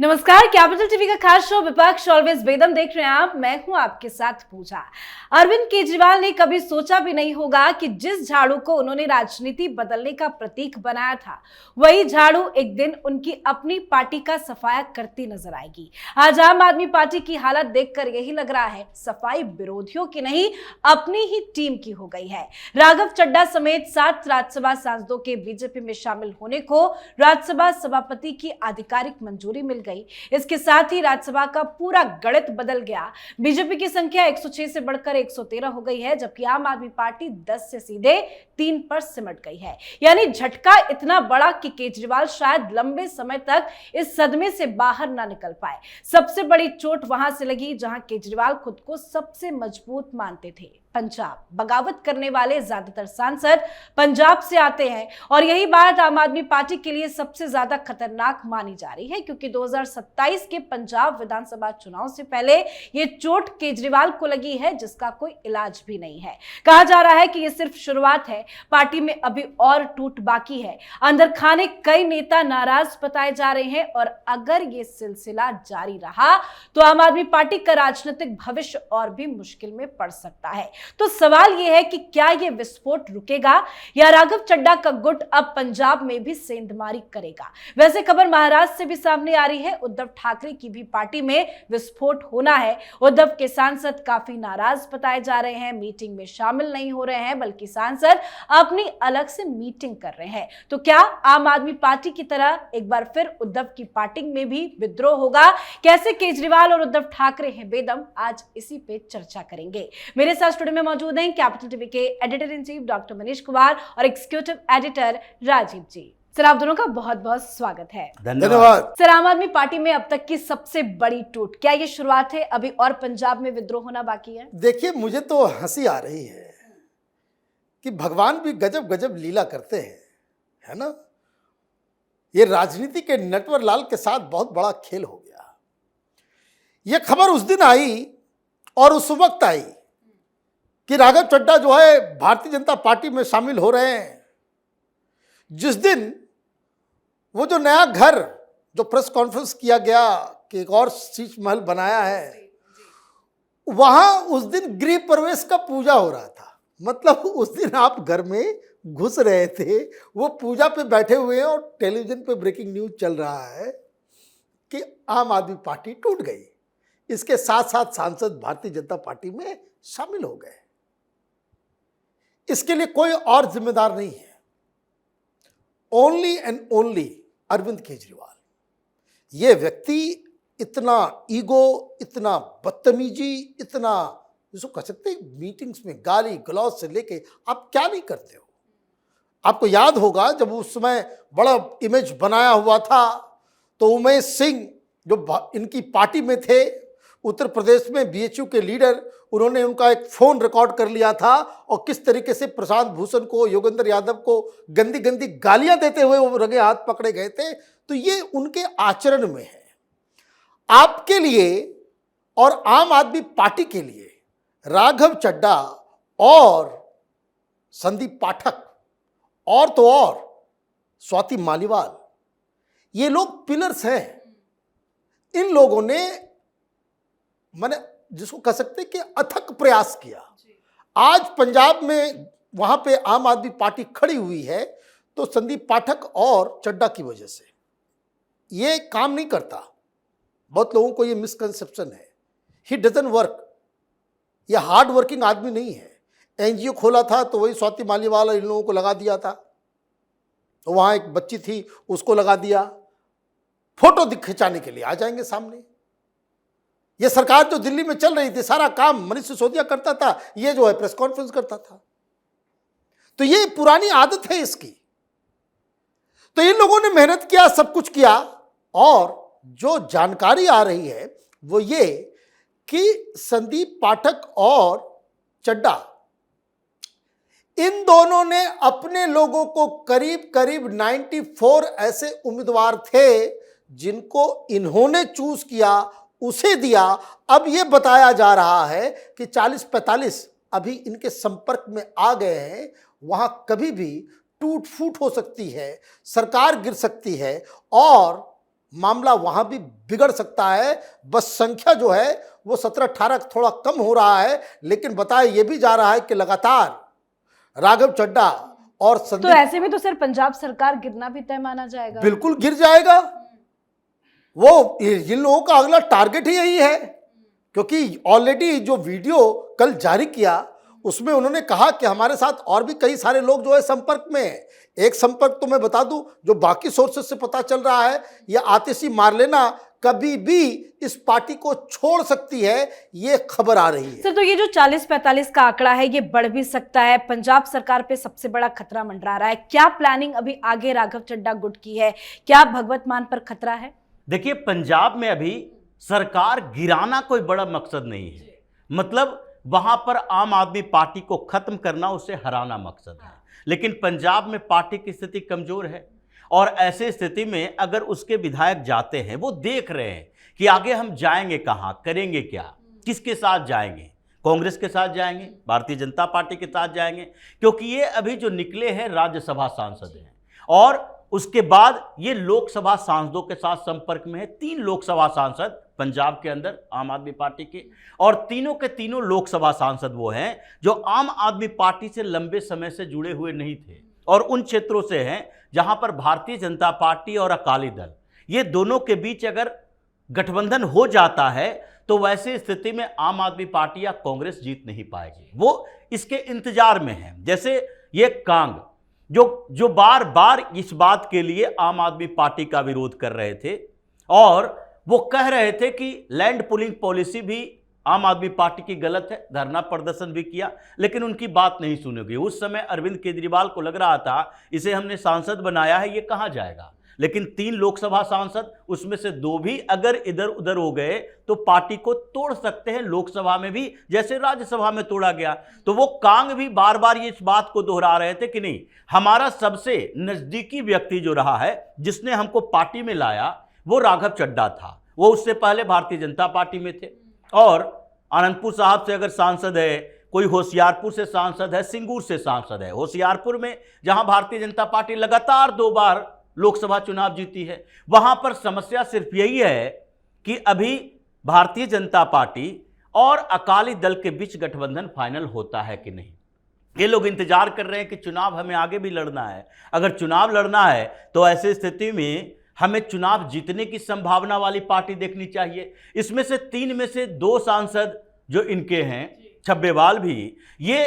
नमस्कार, capital TV का खास शो विपक्ष ऑलवेज बेदम देख रहे हैं आप। मैं हूं आपके साथ पूजा। अरविंद केजरीवाल ने कभी सोचा भी नहीं होगा कि जिस झाड़ू को उन्होंने राजनीति बदलने का प्रतीक बनाया था, वही झाड़ू एक दिन उनकी अपनी पार्टी का सफाया करती नजर आएगी। आज आम आदमी पार्टी की हालत देखकर यही लग रहा है सफाई विरोधियों की नहीं, अपनी ही टीम की हो गई है। राघव चड्ढा समेत 7 राज्यसभा सांसदों के बीजेपी में शामिल होने को राज्यसभा सभापति की आधिकारिक मंजूरी मिल गई। इसके साथ ही राज्यसभा का पूरा गणित बदल गया। बीजेपी की संख्या 106 से बढ़कर 113 हो गई है, जबकि आम आदमी पार्टी 10 से सीधे 3 पर सिमट गई है। यानी झटका इतना बड़ा कि केजरीवाल शायद लंबे समय तक इस सदमे से बाहर ना निकल पाए। सबसे बड़ी चोट वहां से लगी जहां केजरीवाल खुद को सबसे मजबूत मानते थे। पंजाब बगावत करने वाले ज्यादातर सांसद पंजाब से आते हैं और यही बात आम आदमी पार्टी के लिए सबसे ज्यादा खतरनाक मानी जा रही है, क्योंकि 2027 के पंजाब विधानसभा चुनाव से पहले ये चोट केजरीवाल को लगी है, जिसका कोई इलाज भी नहीं है। कहा जा रहा है कि ये सिर्फ शुरुआत है, पार्टी में अभी और टूट बाकी है। अंदर खाने कई नेता नाराज बताए जा रहे हैं और अगर ये सिलसिला जारी रहा तो आम आदमी पार्टी का राजनीतिक भविष्य और भी मुश्किल में पड़ सकता है। तो सवाल यह है कि क्या यह विस्फोट रुकेगा या राघव चड्ढा का गुट अब पंजाब में भी सेंधमारी करेगा। वैसे खबर महाराष्ट्र से भी सामने आ रही है। उद्धव ठाकरे की भी पार्टी में विस्फोट होना है। उद्धव के सांसद काफी नाराज बताए जा रहे हैं, मीटिंग में शामिल नहीं हो रहे हैं, बल्कि सांसद अपनी अलग से मीटिंग कर रहे हैं। तो क्या आम आदमी पार्टी की तरह एक बार फिर उद्धव की पार्टी में भी विद्रोह होगा? कैसे केजरीवाल और उद्धव ठाकरे हैं बेदम, आज इसी पे चर्चा करेंगे। मेरे साथ स्टूडियो में मौजूद हैं कैपिटल टीवी के editor in chief doctor Manish Kumar और एग्जीक्यूटिव एडिटर राजीव जी। सर, आप दोनों का बहुत बहुत स्वागत है। धन्यवाद। सर, आम आदमी पार्टी में अब तक की सबसे बड़ी टूट, क्या ये शुरुआत है? अभी और पंजाब में विद्रोह होना बाकी है? देखिए, मुझे तो हंसी आ रही है कि भगवान भी गजब गजब लीला करते हैं, है ना। ये राजनीति के नटवर लाल के साथ बहुत बड़ा खेल हो गया। ये खबर उस दिन आई और उस वक्त आई कि राघव चड्ढा जो है भारतीय जनता पार्टी में शामिल हो रहे हैं। जिस दिन वो जो नया घर, जो प्रेस कॉन्फ्रेंस किया गया कि एक और शीश महल बनाया है, वहां उस दिन गृह प्रवेश का पूजा हो रहा था। मतलब उस दिन आप घर में घुस रहे थे, वो पूजा पे बैठे हुए हैं और टेलीविजन पे ब्रेकिंग न्यूज चल रहा है कि आम आदमी पार्टी टूट गई। इसके साथ साथ सांसद भारतीय जनता पार्टी में शामिल हो गए। इसके लिए कोई और जिम्मेदार नहीं है, only and only Arvind Kejriwal. ये व्यक्ति इतना ईगो, इतना बदतमीजी, इतना जिसको कह सकते हैं मीटिंग्स में गाली गलौज से लेके आप क्या नहीं करते हो। आपको याद होगा जब उस समय बड़ा इमेज बनाया हुआ था तो उमेश सिंह जो इनकी पार्टी में थे, उत्तर प्रदेश में बीएचयू के लीडर, उन्होंने उनका एक फोन रिकॉर्ड कर लिया था और किस तरीके से प्रशांत भूषण को, योगेंद्र यादव को गंदी गंदी गालियां देते हुए वो रंगे हाथ पकड़े गए थे। तो ये उनके आचरण में है। आपके लिए और आम आदमी पार्टी के लिए राघव चड्ढा और संदीप पाठक और तो और स्वाति मालीवाल, ये लोग पिलर्स हैं। इन लोगों ने माने जिसको कह सकते कि अथक प्रयास किया। आज पंजाब में वहां पे आम आदमी पार्टी खड़ी हुई है तो संदीप पाठक और चड्ढा की वजह से। ये काम नहीं करता। बहुत लोगों को ये मिसकंसेप्शन है। He doesn't work. ये हार्ड वर्किंग आदमी नहीं है। एनजीओ खोला था तो वही स्वाति मालीवाल इन लोगों को लगा दिया था। तो वहां एक बच्ची थी, उसको लगा दिया। फोटो खिंचाने के लिए आ जाएंगे सामने। ये सरकार जो दिल्ली में चल रही थी, सारा काम मनीष सिसोदिया करता था, ये जो है प्रेस कॉन्फ्रेंस करता था। तो ये पुरानी आदत है इसकी। तो इन लोगों ने मेहनत किया, सब कुछ किया, और जो जानकारी आ रही है वो ये कि संदीप पाठक और चड्ढा, इन दोनों ने अपने लोगों को करीब करीब 94 ऐसे उम्मीदवार थे जिनको इन्होंने चूज किया, उसे दिया। अब यह बताया जा रहा है कि 40-45 अभी इनके संपर्क में आ गए हैं। वहां कभी भी टूट फूट हो सकती है, सरकार गिर सकती है और मामला वहां भी बिगड़ सकता है। बस संख्या जो है वो 17-18 थोड़ा कम हो रहा है, लेकिन बताया ये भी जा रहा है कि लगातार राघव चड्ढा और तो संदीप ऐसे में तो सिर्फ पंजाब सरकार गिरना भी तय माना जाएगा। बिल्कुल गिर जाएगा। वो इन लोगों का अगला टारगेट ही यही है, क्योंकि ऑलरेडी जो वीडियो कल जारी किया उसमें उन्होंने कहा कि हमारे साथ और भी कई सारे लोग जो है संपर्क में हैं। एक संपर्क तो मैं बता दूं, जो बाकी सोर्सेस से पता चल रहा है, ये आतिशी मार्लेना कभी भी इस पार्टी को छोड़ सकती है, ये खबर आ रही है। सर, तो ये जो 40-45 का आंकड़ा है ये बढ़ भी सकता है। पंजाब सरकार पे सबसे बड़ा खतरा मंडरा रहा है। क्या प्लानिंग अभी आगे राघव चड्ढा गुट की है? क्या भगवत मान पर खतरा है? देखिए, पंजाब में अभी सरकार गिराना कोई बड़ा मकसद नहीं है। मतलब वहां पर आम आदमी पार्टी को खत्म करना, उसे हराना मकसद है। लेकिन पंजाब में पार्टी की स्थिति कमजोर है और ऐसे स्थिति में अगर उसके विधायक जाते हैं, वो देख रहे हैं कि आगे हम जाएंगे कहां, करेंगे क्या, किसके साथ जाएंगे, कांग्रेस के साथ जाएंगे, भारतीय जनता पार्टी के साथ जाएंगे, क्योंकि ये अभी जो निकले हैं राज्यसभा सांसद हैं और उसके बाद ये लोकसभा सांसदों के साथ संपर्क में है। 3 लोकसभा सांसद पंजाब के अंदर आम आदमी पार्टी के, और तीनों के तीनों लोकसभा सांसद वो हैं जो आम आदमी पार्टी से लंबे समय से जुड़े हुए नहीं थे और उन क्षेत्रों से हैं जहां पर भारतीय जनता पार्टी और अकाली दल, ये दोनों के बीच अगर गठबंधन हो जाता है तो वैसी स्थिति में आम आदमी पार्टी या कांग्रेस जीत नहीं पाएगी। वो इसके इंतजार में है। जैसे ये कांग जो बार बार इस बात के लिए आम आदमी पार्टी का विरोध कर रहे थे और वो कह रहे थे कि लैंड पुलिंग पॉलिसी भी आम आदमी पार्टी की गलत है, धरना प्रदर्शन भी किया, लेकिन उनकी बात नहीं सुनी गई। उस समय अरविंद केजरीवाल को लग रहा था इसे हमने सांसद बनाया है, ये कहां जाएगा। लेकिन 3 लोकसभा सांसद, उसमें से 2 भी अगर इधर उधर हो गए तो पार्टी को तोड़ सकते हैं लोकसभा में भी, जैसे राज्यसभा में तोड़ा गया। तो वो कांग भी बार बार ये इस बात को दोहरा रहे थे कि नहीं, हमारा सबसे नजदीकी व्यक्ति जो रहा है, जिसने हमको पार्टी में लाया, वो राघव चड्ढा था। वो उससे पहले भारतीय जनता पार्टी में थे और आनंदपुर साहब से अगर सांसद है, कोई होशियारपुर से सांसद है, सिंगूर से सांसद है। होशियारपुर में जहां भारतीय जनता पार्टी लगातार 2 बार लोकसभा चुनाव जीती है, वहां पर समस्या सिर्फ यही है कि अभी भारतीय जनता पार्टी और अकाली दल के बीच गठबंधन फाइनल होता है कि नहीं। ये लोग इंतजार कर रहे हैं कि चुनाव हमें आगे भी लड़ना है। अगर चुनाव लड़ना है तो ऐसी स्थिति में हमें चुनाव जीतने की संभावना वाली पार्टी देखनी चाहिए। इसमें से 3 में से 2 सांसद जो इनके हैं, छब्बेवाल भी, ये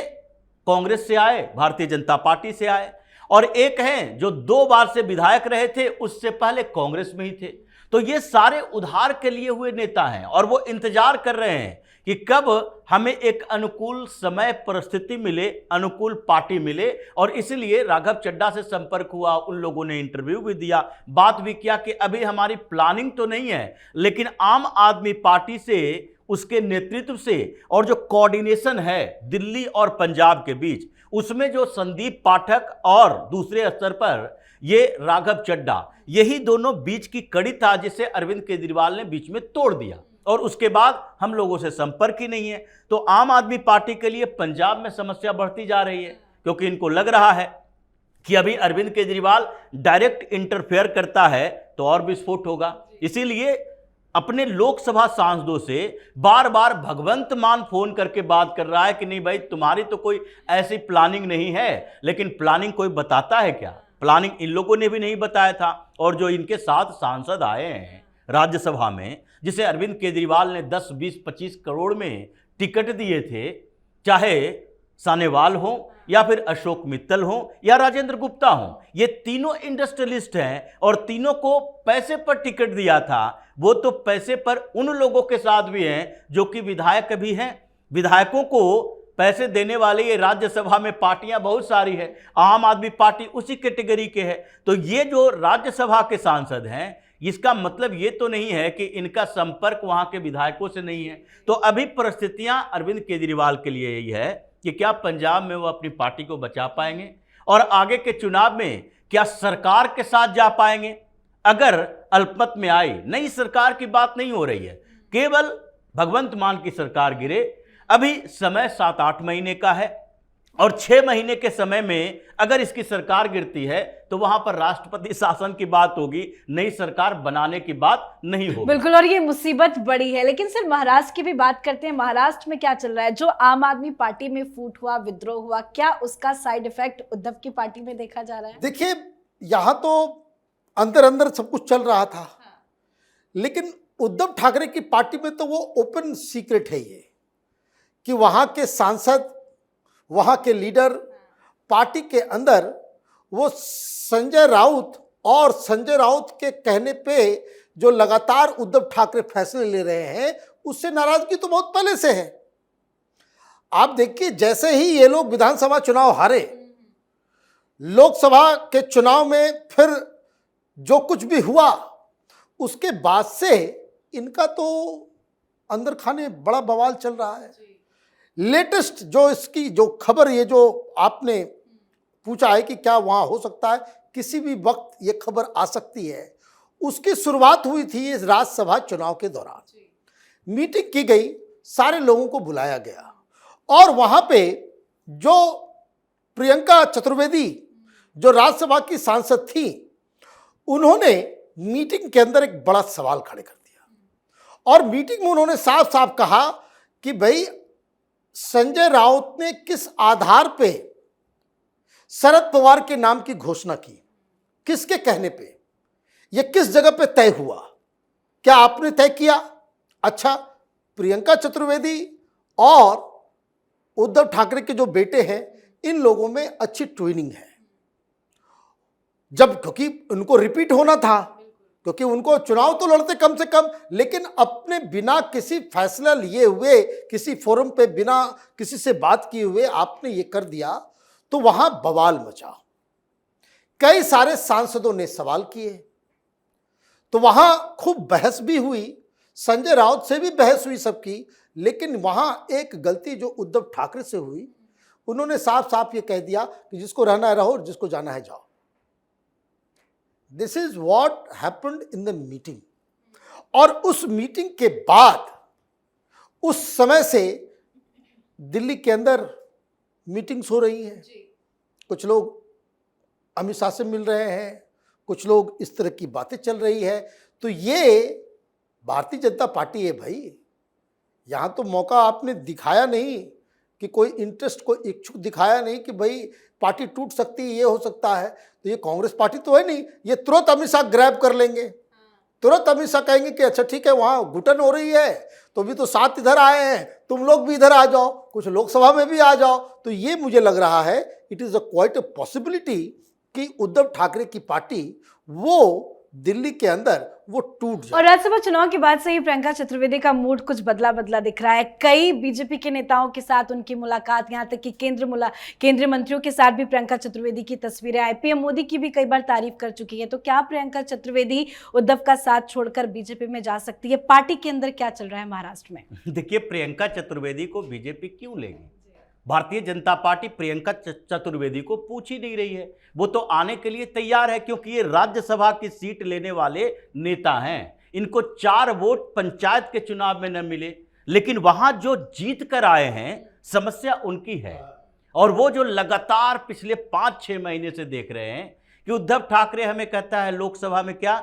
कांग्रेस से आए, भारतीय जनता पार्टी से आए, और एक हैं जो 2 बार से विधायक रहे थे, उससे पहले कांग्रेस में ही थे। तो ये सारे उधार के लिए हुए नेता हैं और वो इंतजार कर रहे हैं कि कब हमें एक अनुकूल समय परिस्थिति मिले, अनुकूल पार्टी मिले। और इसलिए राघव चड्ढा से संपर्क हुआ, उन लोगों ने इंटरव्यू भी दिया, बात भी किया कि अभी हमारी प्लानिंग तो नहीं है, लेकिन आम आदमी पार्टी से, उसके नेतृत्व से और जो कोऑर्डिनेशन है दिल्ली और पंजाब के बीच, उसमें जो संदीप पाठक और दूसरे स्तर पर ये राघव चड्ढा, यही दोनों बीच की कड़ी था जिसे अरविंद केजरीवाल ने बीच में तोड़ दिया। और उसके बाद हम लोगों से संपर्क ही नहीं है। तो आम आदमी पार्टी के लिए पंजाब में समस्या बढ़ती जा रही है, क्योंकि इनको लग रहा है कि अभी अरविंद केजरीवाल डायरेक्ट इंटरफेयर करता है तो और विस्फोट होगा। इसीलिए अपने लोकसभा सांसदों से बार बार भगवंत मान फोन करके बात कर रहा है कि नहीं भाई, तुम्हारी तो कोई ऐसी प्लानिंग नहीं है। लेकिन प्लानिंग कोई बताता है क्या? प्लानिंग इन लोगों ने भी नहीं बताया था। और जो इनके साथ सांसद आए हैं राज्यसभा में, जिसे अरविंद केजरीवाल ने 10, 20, 25 करोड़ में टिकट दिए थे, चाहे सानेवाल हो या फिर अशोक मित्तल हो या राजेंद्र गुप्ता हो, ये तीनों इंडस्ट्रियलिस्ट हैं और तीनों को पैसे पर टिकट दिया था। वो तो पैसे पर उन लोगों के साथ भी हैं जो कि विधायक भी हैं। विधायकों को पैसे देने वाले ये राज्यसभा में पार्टियां बहुत सारी है, आम आदमी पार्टी उसी कैटेगरी के है। तो ये जो राज्यसभा के सांसद हैं, इसका मतलब ये तो नहीं है कि इनका संपर्क वहां के विधायकों से नहीं है। तो अभी परिस्थितियां अरविंद केजरीवाल के लिए यही है कि क्या पंजाब में वो अपनी पार्टी को बचा पाएंगे और आगे के चुनाव में क्या सरकार के साथ जा पाएंगे। अगर अल्पमत में आई, नई सरकार की बात नहीं हो रही है, केवल भगवंत मान की सरकार गिरे, अभी समय 7-8 महीने का है। और 6 महीने के समय में अगर इसकी सरकार गिरती है तो वहां पर राष्ट्रपति शासन की बात होगी, नई सरकार बनाने की बात नहीं होगी। बिल्कुल, और ये मुसीबत बड़ी है। लेकिन सर महाराष्ट्र की भी बात करते हैं। महाराष्ट्र में क्या चल रहा है? जो आम आदमी पार्टी में फूट हुआ, विद्रोह हुआ, क्या उसका साइड इफेक्ट उद्धव की पार्टी में देखा जा रहा है? देखिए, यहां तो अंदर अंदर सब कुछ चल रहा था, लेकिन उद्धव ठाकरे की पार्टी में तो वो ओपन सीक्रेट है ये, कि वहां के सांसद, वहां के लीडर, पार्टी के अंदर वो संजय राउत और संजय राउत के कहने पे जो लगातार उद्धव ठाकरे फैसले ले रहे हैं, उससे नाराजगी तो बहुत पहले से है। आप देखिए, जैसे ही ये लोग विधानसभा चुनाव हारे, लोकसभा के चुनाव में फिर जो कुछ भी हुआ, उसके बाद से इनका तो अंदर खाने बड़ा बवाल चल रहा है। लेटेस्ट जो इसकी जो खबर, ये जो आपने पूछा है कि क्या वहां हो सकता है, किसी भी वक्त ये खबर आ सकती है, उसकी शुरुआत हुई थी इस राज्यसभा चुनाव के दौरान। मीटिंग की गई, सारे लोगों को बुलाया गया और वहां पे जो प्रियंका चतुर्वेदी जो राज्यसभा की सांसद थी, उन्होंने मीटिंग के अंदर एक बड़ा सवाल खड़े कर दिया और मीटिंग में उन्होंने साफ साफ कहा कि भाई संजय राउत ने किस आधार पे शरद पवार के नाम की घोषणा की, किसके कहने पे, यह किस जगह पे तय हुआ, क्या आपने तय किया? अच्छा, प्रियंका चतुर्वेदी और उद्धव ठाकरे के जो बेटे हैं, इन लोगों में अच्छी ट्विनिंग है। जब क्योंकि उनको रिपीट होना था, क्योंकि उनको चुनाव तो लड़ते कम से कम, लेकिन अपने बिना किसी फैसला लिए हुए, किसी फोरम पे बिना किसी से बात किए हुए आपने ये कर दिया, तो वहां बवाल मचा। कई सारे सांसदों ने सवाल किए, तो वहां खूब बहस भी हुई, संजय राउत से भी बहस हुई सबकी। लेकिन वहां एक गलती जो उद्धव ठाकरे से हुई, उन्होंने साफ साफ ये कह दिया कि जिसको रहना है रहो, जिसको जाना है जाओ। This is what happened in the meeting. और उस मीटिंग के बाद, उस समय से दिल्ली के अंदर मीटिंग्स हो रही हैं। कुछ लोग अमित शाह से मिल रहे हैं, कुछ लोग इस तरह की बातें चल रही है। तो ये भारतीय जनता पार्टी है भाई। यहाँ तो मौका आपने दिखाया नहीं कि कोई इंटरेस्ट, कोई इच्छुक दिखाया नहीं कि भाई पार्टी टूट सकती है, ये हो सकता है। तो ये कांग्रेस पार्टी तो है नहीं, ये तुरंत अमित शाह ग्रैब कर लेंगे, तुरंत अमित शाह कहेंगे कि अच्छा ठीक है, वहाँ घुटन हो रही है तो भी तो साथ इधर आए हैं, तुम लोग भी इधर आ जाओ, कुछ लोकसभा में भी आ जाओ। तो ये मुझे लग रहा है it is a quite a possibility कि उद्धव ठाकरे की पार्टी वो दिल्ली के अंदर वो टूट जाए। और राज्यसभा चुनाव के बाद से ही प्रियंका चतुर्वेदी का मूड कुछ बदला बदला दिख रहा है। कई बीजेपी के नेताओं के साथ उनकी मुलाकात, यहाँ तक कि केंद्रीय मंत्रियों के साथ भी प्रियंका चतुर्वेदी की तस्वीरें आई। पीएम मोदी की भी कई बार तारीफ कर चुकी है। तो क्या प्रियंका चतुर्वेदी उद्धव का साथ छोड़कर बीजेपी में जा सकती है? पार्टी के अंदर क्या चल रहा है महाराष्ट्र में? देखिए, प्रियंका चतुर्वेदी को बीजेपी क्यों लेगी? भारतीय जनता पार्टी प्रियंका चतुर्वेदी को पूछ ही नहीं रही है। वो तो आने के लिए तैयार है, क्योंकि ये राज्यसभा की सीट लेने वाले नेता हैं। इनको 4 वोट पंचायत के चुनाव में न मिले, लेकिन वहां जो जीत कर आए हैं, समस्या उनकी है। और वो जो लगातार पिछले 5-6 महीने से देख रहे हैं कि उद्धव ठाकरे हमें कहता है लोकसभा में क्या,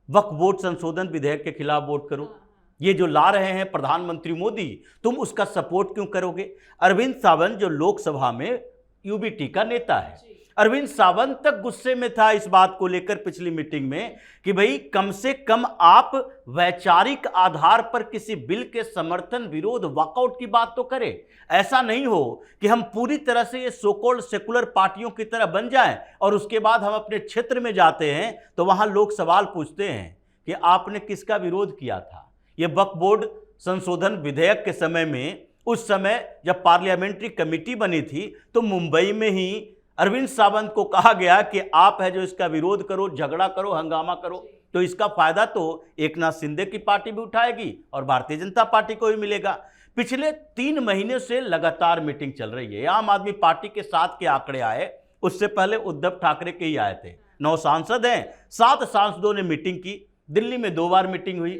वक्फ बोर्ड संशोधन विधेयक के खिलाफ वोट करो। ये जो ला रहे हैं प्रधानमंत्री मोदी, तुम उसका सपोर्ट क्यों करोगे? अरविंद सावंत जो लोकसभा में यूबीटी का नेता है, अरविंद सावंत तक गुस्से में था इस बात को लेकर पिछली मीटिंग में कि भाई कम से कम आप वैचारिक आधार पर किसी बिल के समर्थन, विरोध, वॉकआउट की बात तो करें। ऐसा नहीं हो कि हम पूरी तरह से ये सोकॉल्ड सेकुलर पार्टियों की तरह बन जाएं और उसके बाद हम अपने क्षेत्र में जाते हैं तो वहां लोग सवाल पूछते हैं कि आपने किसका विरोध किया था। ये वक्फ बोर्ड संशोधन विधेयक के समय में, उस समय जब पार्लियामेंट्री कमेटी बनी थी तो मुंबई में ही अरविंद सावंत को कहा गया कि आप है जो इसका विरोध करो, झगड़ा करो, हंगामा करो। तो इसका फायदा तो एकनाथ शिंदे की पार्टी भी उठाएगी और भारतीय जनता पार्टी को भी मिलेगा। पिछले 3 महीने से लगातार मीटिंग चल रही है। आम आदमी पार्टी के 7 के आंकड़े आए, उससे पहले उद्धव ठाकरे के ही आए थे। 9 सांसद हैं, 7 सांसदों ने मीटिंग की। दिल्ली में 2 बार मीटिंग हुई।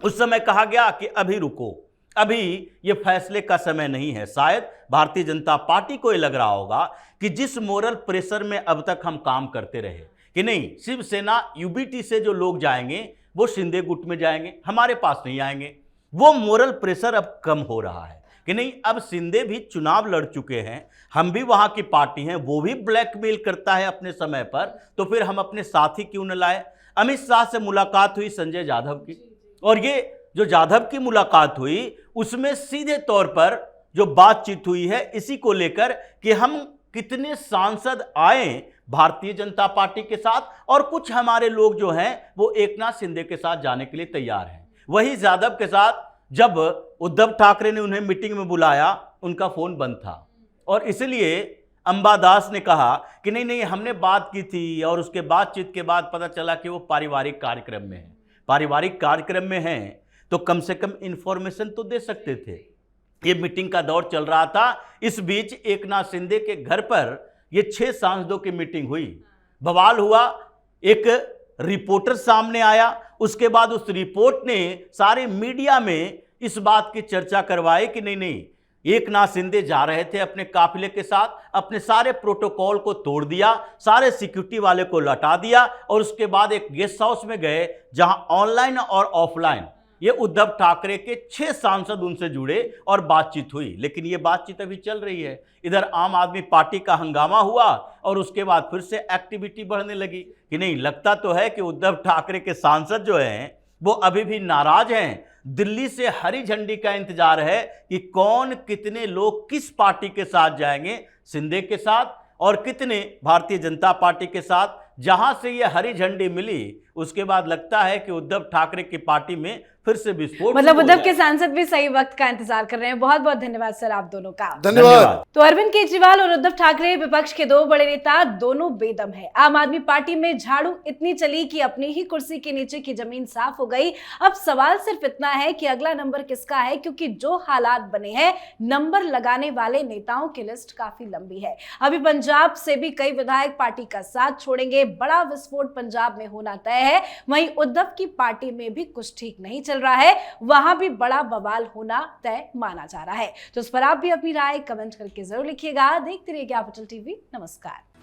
उस समय कहा गया कि अभी रुको, अभी ये फैसले का समय नहीं है। शायद भारतीय जनता पार्टी को ये लग रहा होगा कि जिस मोरल प्रेशर में अब तक हम काम करते रहे कि नहीं शिवसेना यूबीटी से जो लोग जाएंगे वो शिंदे गुट में जाएंगे, हमारे पास नहीं आएंगे, वो मोरल प्रेशर अब कम हो रहा है कि नहीं अब शिंदे भी चुनाव लड़ चुके हैं, हम भी वहां की पार्टी हैं, वो भी ब्लैकमेल करता है अपने समय पर, तो फिर हम अपने साथी क्यों न लाए। अमित शाह से मुलाकात हुई संजय जाधव की, और ये जो जाधव की मुलाकात हुई उसमें सीधे तौर पर जो बातचीत हुई है इसी को लेकर कि हम कितने सांसद आए भारतीय जनता पार्टी के साथ, और कुछ हमारे लोग जो हैं वो एकनाथ शिंदे के साथ जाने के लिए तैयार हैं। वही जाधव के साथ जब उद्धव ठाकरे ने उन्हें मीटिंग में बुलाया उनका फोन बंद था, और इसलिए अंबादास ने कहा कि नहीं नहीं हमने बात की थी, और उसके बातचीत के बाद पता चला कि वो पारिवारिक कार्यक्रम में है। पारिवारिक कार्यक्रम में हैं तो कम से कम इंफॉर्मेशन तो दे सकते थे। ये मीटिंग का दौर चल रहा था, इस बीच एकनाथ शिंदे के घर पर ये 6 सांसदों की मीटिंग हुई, बवाल हुआ, एक रिपोर्टर सामने आया, उसके बाद उस रिपोर्ट ने सारे मीडिया में इस बात की चर्चा करवाई कि नहीं नहीं एकनाथ शिंदे जा रहे थे अपने काफिले के साथ, अपने सारे प्रोटोकॉल को तोड़ दिया, सारे सिक्योरिटी वाले को लौटा दिया, और उसके बाद एक गेस्ट हाउस में गए जहां ऑनलाइन और ऑफलाइन ये उद्धव ठाकरे के 6 सांसद उनसे जुड़े और बातचीत हुई। लेकिन ये बातचीत अभी चल रही है, इधर आम आदमी पार्टी का हंगामा हुआ और उसके बाद फिर से एक्टिविटी बढ़ने लगी कि नहीं लगता तो है कि उद्धव ठाकरे के सांसद जो हैं वो अभी भी नाराज हैं। दिल्ली से हरी झंडी का इंतजार है कि कौन कितने लोग किस पार्टी के साथ जाएंगे, शिंदे के साथ और कितने भारतीय जनता पार्टी के साथ। जहां से ये हरी झंडी मिली उसके बाद लगता है कि उद्धव ठाकरे की पार्टी में फिर से विस्फोट, मतलब उद्धव के सांसद भी सही वक्त का इंतजार कर रहे हैं। बहुत बहुत धन्यवाद सर आप दोनों का। धन्यवाद। तो अरविंद केजरीवाल और उद्धव ठाकरे विपक्ष के 2 बड़े नेता, दोनों बेदम है। आम आदमी पार्टी में झाड़ू इतनी चली कि अपनी ही कुर्सी के नीचे की जमीन साफ हो गई। अब सवाल सिर्फ इतना है कि अगला नंबर किसका है, क्योंकि जो हालात बने हैं नंबर लगाने वाले नेताओं की लिस्ट काफी लंबी है। अभी पंजाब से भी कई विधायक पार्टी का साथ छोड़ेंगे। बड़ा विस्फोट पंजाब में होना तय है। वहीं उद्धव की पार्टी में भी कुछ ठीक नहीं चल रहा है, वहां भी बड़ा बवाल होना तय माना जा रहा है। तो इस पर आप भी अपनी राय कमेंट करके जरूर लिखिएगा। देखते रहिए कैपिटल टीवी। नमस्कार।